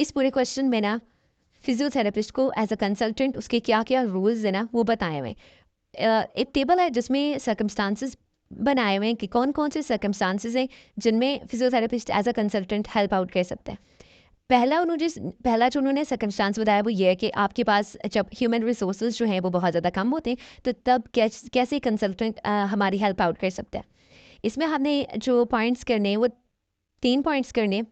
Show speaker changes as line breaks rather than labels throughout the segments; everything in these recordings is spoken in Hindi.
इस पूरे क्वेश्चन में ना फिजियोथेरेपिस्ट को एज अ कंसल्टेंट उसके क्या क्या रूल्स है ना वो बताए हुए एक टेबल है जिसमें सर्कमस्टांसेस बनाए हुए हैं कि कौन कौन से सर्कमस्टांसेस हैं जिनमें physiotherapist as a consultant help out कर सकते हैं। पहला जो उन्होंने सर्कमस्टांस बताया वो ये है कि आपके पास जब ह्यूमन रिसोर्सेज जो हैं वो बहुत ज़्यादा कम होते हैं तो तब कैसे कंसल्टेंट हमारी हेल्प आउट कर सकता है। इसमें हमने जो पॉइंट्स करने हैं वो 3 पॉइंट्स करने हैं,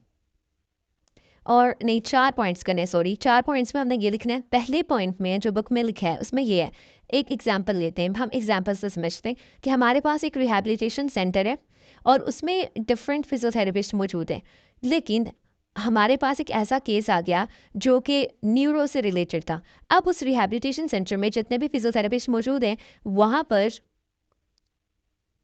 और नहीं 4 पॉइंट्स करने हैं, सॉरी 4 पॉइंट्स में हमने ये लिखना है। पहले पॉइंट में जो बुक में लिखा है उसमें ये है, एक एग्जाम्पल लेते हैं, हम एग्जाम्पल से समझते हैं कि हमारे पास एक रिहैबिलिटेशन सेंटर है और उसमें डिफरेंट फिजियोथेरेपिस्ट मौजूद हैं, लेकिन हमारे पास एक ऐसा केस आ गया जो कि न्यूरो से रिलेटेड था। अब उस रिहैबिलिटेशन सेंटर में जितने भी फिजियोथेरेपिस्ट मौजूद हैं वहाँ पर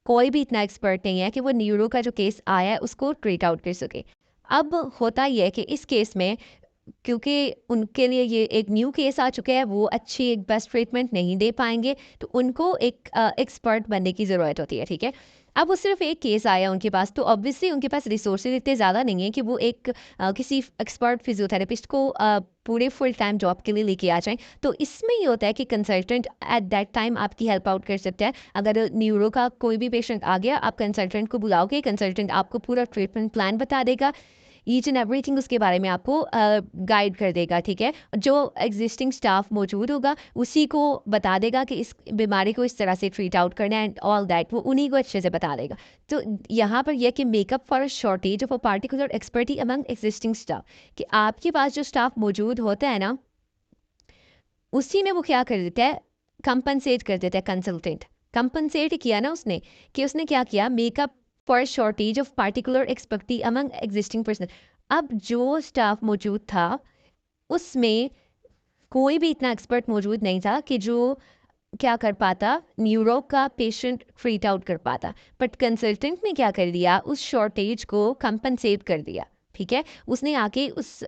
कोई भी इतना एक्सपर्ट नहीं है कि वो न्यूरो का जो केस आया है उसको ट्रीट आउट कर सके। अब होता ये है कि इस केस में क्योंकि उनके लिए ये एक न्यू केस आ चुका है, वो अच्छी एक बेस्ट ट्रीटमेंट नहीं दे पाएंगे, तो उनको एक एक्सपर्ट बनने की ज़रूरत होती है। ठीक है, अब वो सिर्फ एक केस आया उनके पास, तो ऑब्वियसली उनके पास रिसोर्सेज इतने ज़्यादा नहीं है कि वो एक किसी एक्सपर्ट फिजियोथेरेपिस्ट को पूरे फुल टाइम जॉब के लिए लेके आ जाएं। तो इसमें ये होता है कि कंसल्टेंट एट दैट टाइम आपकी हेल्प आउट कर सकता है। अगर न्यूरो का कोई भी पेशेंट आ गया, आप कंसल्टेंट को बुलाओगे, कंसल्टेंट आपको पूरा ट्रीटमेंट प्लान बता देगा, ईच एंड एवरीथिंग उसके बारे में आपको गाइड कर देगा। ठीक है, जो एग्जिस्टिंग स्टाफ मौजूद होगा उसी को बता देगा कि इस बीमारी को इस तरह से ट्रीट आउट करना है एंड ऑल दैट, वो उन्हीं को अच्छे से बता देगा। तो यहाँ पर यह कि makeup for a shortage of a particular expertise among existing staff, कि आपके पास जो स्टाफ मौजूद होता है ना उसी में वो क्या कर देता है, कंपनसेट कर देता है। कंसल्टेंट कंपनसेट किया ना उसने, कि उसने क्या किया, makeup for shortage of particular expertise among existing person. अब जो स्टाफ मौजूद था उसमें कोई भी इतना एक्सपर्ट मौजूद नहीं था कि जो क्या कर पाता, न्यूरो का पेशेंट ट्रीट आउट कर पाता, बट कंसल्टेंट ने क्या कर दिया, उस शॉर्टेज को कंपनसेट कर दिया। ठीक है, उसने आके उस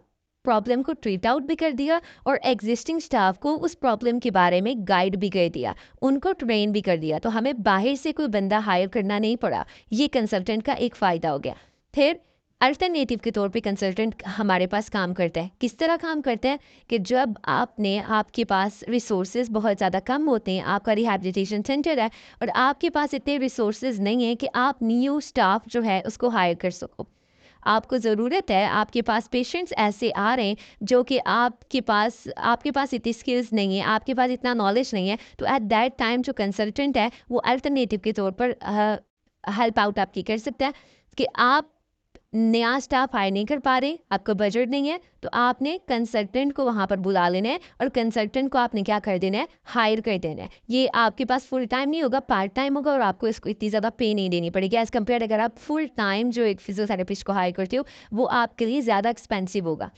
प्रॉब्लम को ट्रीट आउट भी कर दिया और एग्जिस्टिंग स्टाफ को उस प्रॉब्लम के बारे में गाइड भी कर दिया, उनको ट्रेन भी कर दिया। तो हमें बाहर से कोई बंदा हायर करना नहीं पड़ा, ये कंसल्टेंट का एक फ़ायदा हो गया। फिर अल्टरनेटिव के तौर पे कंसल्टेंट हमारे पास काम करता है। किस तरह काम करता है कि जब आपके पास रिसोर्सेज बहुत ज़्यादा कम होते हैं, आपका रिहैबिलिटेशन सेंटर है और आपके पास इतने रिसोर्सेज नहीं हैं कि आप न्यू स्टाफ जो है उसको हायर कर सको, आपको ज़रूरत है, आपके पास पेशेंट्स ऐसे आ रहे हैं जो कि आपके पास इतनी स्किल्स नहीं है, आपके पास इतना नॉलेज नहीं है, तो एट दैट टाइम जो कंसल्टेंट है वो अल्टरनेटिव के तौर पर हेल्प आउट आपकी कर सकता है। कि आप नया स्टाफ हायर नहीं कर पा रहे, आपका बजट नहीं है, तो आपने कंसल्टेंट को वहाँ पर बुला लेना है और कंसल्टेंट को आपने क्या कर देना है, हायर कर देना है। ये आपके पास फुल टाइम नहीं होगा, पार्ट टाइम होगा और आपको इसको इतनी ज़्यादा पे नहीं देनी पड़ेगी एज़ कम्पेयर अगर आप फुल टाइम जो एक फिजियोथेरेपिस्ट को हायर करते हो वो आपके लिए ज़्यादा एक्सपेंसिव होगा।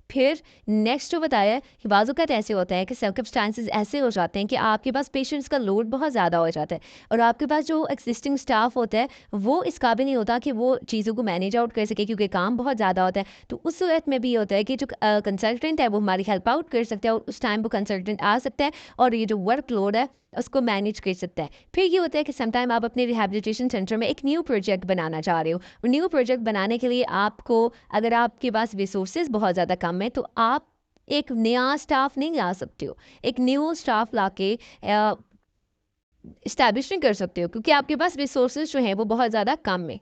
फिर नेक्स्ट जो बताया कि बाज़-औक़ात ऐसे होता है कि सर्कमस्टांसेस ऐसे हो जाते हैं कि आपके पास पेशेंट्स का लोड बहुत ज़्यादा हो जाता है और आपके पास जो एक्सिस्टिंग स्टाफ होता है वो इस काबिल नहीं होता कि वो चीज़ों को मैनेज आउट कर सके, क्योंकि काम बहुत ज़्यादा होता है। तो उस सूरत में भी ये होता है कि जो कंसल्टेंट है वो हमारी हेल्प आउट कर सकता है और उस टाइम वो कंसल्टेंट आ सकता है और ये जो वर्क लोड है उसको मैनेज कर सकता है। फिर ये होता है कि समटाइम आप अपने रिहैबिलिटेशन सेंटर में एक न्यू प्रोजेक्ट बनाना चाह रहे हो और न्यू प्रोजेक्ट बनाने के लिए आपको, अगर आपके पास रिसोर्सेज बहुत ज़्यादा कम है तो आप एक नया स्टाफ नहीं ला सकते हो, एक न्यू स्टाफ लाके इस्टेब्लिश नहीं कर सकते हो, क्योंकि आपके पास रिसोर्सेज जो हैं वो बहुत ज़्यादा कम है।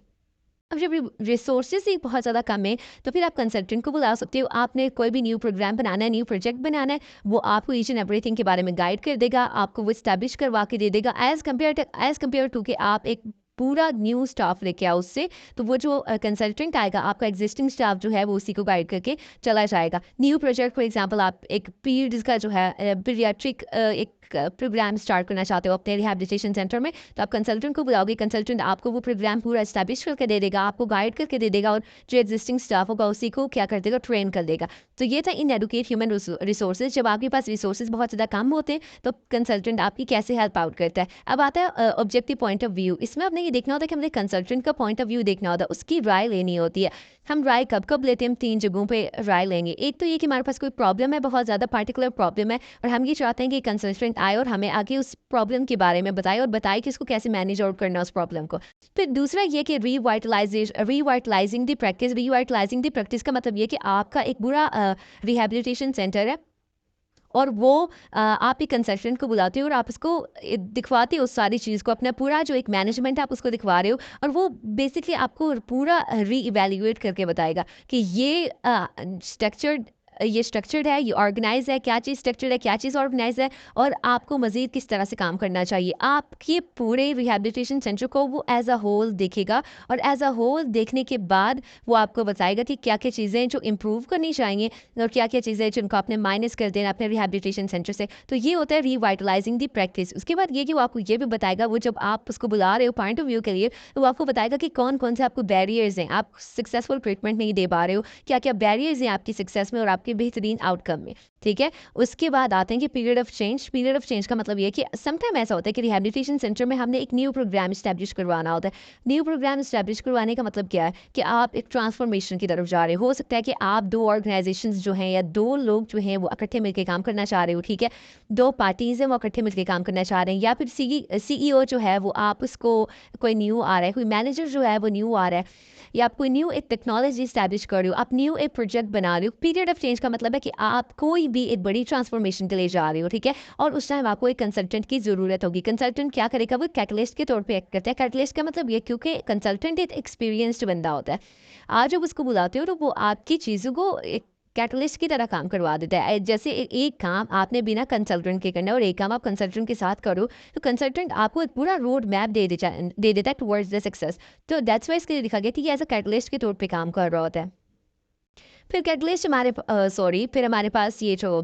अब जब रिसोर्सेज ही बहुत ज़्यादा कम है तो फिर आप कंसल्टेंट को बुला सकते हो। आपने कोई भी न्यू प्रोग्राम बनाना है, न्यू प्रोजेक्ट बनाना है, वो आपको ईच एंड एवरीथिंग के बारे में गाइड कर देगा, आपको वो इस्टेब्लिश करवा के दे देगा एज़ कम्पेयर टू कि आप एक पूरा न्यू स्टाफ लेके आओ उससे। तो वो जो कंसल्टेंट आएगा, आपका एग्जिस्टिंग स्टाफ जो है वो उसी को गाइड करके चला जाएगा। न्यू प्रोजेक्ट फॉर एग्जांपल आप एक पीरियड्स का जो है पीरियाट्रिक एक प्रोग्राम स्टार्ट करना चाहते हो अपने रिहैबिलिटेशन सेंटर में, तो आप कंसल्टेंट को बुलाओगे, कंसल्टेंट आपको वो प्रोग्राम पूरा इस्टेब्लिश करके दे देगा, आपको गाइड करके दे देगा और जो एग्जिस्टिंग स्टाफ होगा उसी को क्या कर देगा, ट्रेन कर देगा। तो ये था इन एडुकेट ह्यूमन रिसोर्सेज। जब आपके पास रिसोर्सेज बहुत ज़्यादा कम होते हैं तो कंसल्टेंट आपकी कैसे हेल्प आउट करता है। अब आता है ऑब्जेक्टिव पॉइंट ऑफ व्यू। इसमें हमने हमें ये देखना होता है कि हमने कंसल्टेंट का पॉइंट ऑफ व्यू देखना होता है, उसकी राय लेनी होती है। हम राय कब कब लेते हैं? हम 3 जगहों पे राय लेंगे। एक तो ये कि हमारे पास कोई प्रॉब्लम है, बहुत ज़्यादा पार्टिकुलर प्रॉब्लम है, और हम ये चाहते हैं कि कंसल्टेंट आए और हमें आगे उस प्रॉब्लम के बारे में बताए और बताए कि उसको कैसे मैनेज आउट करना है उस प्रॉब्लम को। फिर दूसरा ये कि रीवाइटलाइजिंग द प्रैक्टिस का मतलब ये कि आपका एक बुरा रिहैबिलिटेशन सेंटर है और वो आप एक कंसल्टेंट को बुलाते हो और आप उसको दिखवाते हो उस सारी चीज़ को, अपना पूरा जो एक मैनेजमेंट है आप उसको दिखवा रहे हो, और वो बेसिकली आपको पूरा री-इवैल्यूएट करके बताएगा कि ये स्ट्रक्चर्ड है, ये ऑर्गेनाइज है, क्या चीज़ स्ट्रक्चर्ड है, क्या चीज़ ऑर्गेनाइज है, और आपको मज़ीद किस तरह से काम करना चाहिए। आपके पूरे रिहैबिलिटेशन सेंटर को वो एज अ होल देखेगा, और एज अ होल देखने के बाद वो आपको बताएगा कि क्या क्या चीज़ें जो इम्प्रूव करनी चाहिए और क्या क्या चीज़ें जिनको आपने माइनस कर देना अपने रिहैबिलिटेशन सेंटर से। तो ये होता है रिवाइटलाइजिंग द प्रैक्टिस। उसके बाद ये कि वो आपको ये भी बताएगा, वो जब आप उसको बुला रहे हो पॉइंट ऑफ व्यू के लिए, तो वो आपको बताएगा कि कौन कौन से आपको बैरियर्स हैं, आप सक्सेसफुल ट्रीटमेंट नहीं दे पा रहे हो, क्या क्या बैरियर्स हैं आपकी सक्सेस में और आपके बेहतरीन आउटकम में। ठीक है, उसके बाद आते हैं कि पीरियड ऑफ चेंज का मतलब ये है कि समटाइम ऐसा होता है कि रिहैबिलिटेशन सेंटर में हमने एक न्यू प्रोग्राम इस्टेब्लिश करवाना होता है। न्यू प्रोग्राम इस्टेब्लिश करवाने का मतलब क्या है कि आप एक ट्रांसफॉर्मेशन की तरफ जा रहे हो सकता है कि आप 2 ऑर्गेनाइजेशंस जो हैं या 2 लोग जो हैं वो इकट्ठे मिलकर काम करना चाह रहे हो। ठीक है, 2 पार्टीज हैं वो इकट्ठे मिलकर काम करना चाह रहे हैं, या फिर सीईओ जो है वो आप उसको, कोई न्यू आ रहा है, कोई मैनेजर जो है वो न्यू आ रहा है, या आप कोई न्यू एक टेक्नोलॉजी इस्टेब्लिश कर रहे हो, आप न्यू एक प्रोजेक्ट बना रहे हो। पीरियड ऑफ चेंज का मतलब है कि आप कोई भी एक बड़ी ट्रांसफॉर्मेशन के लिए जा रहे हो। ठीक है, और उस टाइम आपको एक कंसल्टेंट की ज़रूरत होगी। कंसल्टेंट क्या करेगा? वो कैटलिस्ट के तौर पे एक्ट करता है। कैटलिस्ट का मतलब ये, क्योंकि कंसल्टेंट एक एक्सपीरियंस्ड बंदा होता है, आज जब उसको बुलाते हो तो वो आपकी चीज़ों को एक कैटलिस्ट की तरह काम करवा देता है। जैसे एक काम आपने बिना कंसल्टेंट के करना है और एक काम आप कंसल्टेंट के साथ करो, तो कंसल्टेंट आपको एक पूरा रोड मैप दे देता है टुवर्ड्स द सक्सेस। तो दैट्स वाई इसके लिए लिखा गया कि ये एज अ कैटलिस्ट के तौर पे काम कर रहा होता है। फिर कैटलिस्ट फिर हमारे पास ये जो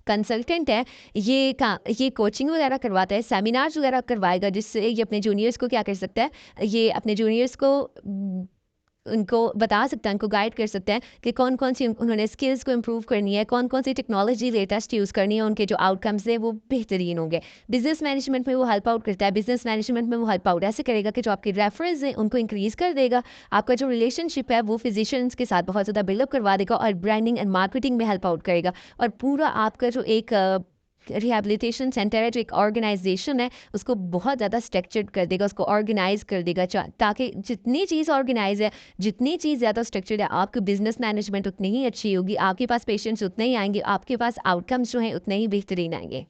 कंसल्टेंट है, ये कोचिंग वगैरह करवाता है, सेमिनार्स वगैरह करवाएगा, जिससे ये अपने जूनियर्स को क्या कर सकता है, ये अपने जूनियर्स को उनको बता सकता है, उनको गाइड कर सकता है कि कौन कौन सी उन्होंने स्किल्स को इम्प्रूव करनी है, कौन कौन सी टेक्नोलॉजी लेटेस्ट यूज़ करनी है, उनके जो आउटकम्स हैं वो बेहतरीन होंगे। बिजनेस मैनेजमेंट में वो हेल्प आउट करता है, बिजनेस मैनेजमेंट में वो हेल्प आउट ऐसे करेगा कि जो आपके रेफरेंस हैं उनको इंक्रीज़ कर देगा, आपका जो रिलेशनशिप है वो फिजिशियंस के साथ बहुत ज़्यादा बिल्डअप करवा देगा, और ब्रांडिंग एंड मार्केटिंग में हेल्प आउट करेगा, और पूरा आपका जो एक रिहैबिलिटेशन सेंटर है, जो एक ऑर्गेनाइजेशन है, उसको बहुत ज़्यादा स्ट्रक्चर्ड कर देगा, उसको ऑर्गेनाइज कर देगा, ताकि जितनी चीज़ ऑर्गेनाइज है, जितनी चीज़ ज़्यादा स्ट्रक्चर्ड है, आपकी बिजनेस मैनेजमेंट उतनी ही अच्छी होगी, आपके पास पेशेंट्स उतने ही आएंगे, आपके पास आउटकम्स जो हैं उतने ही बेहतरीन आएंगे।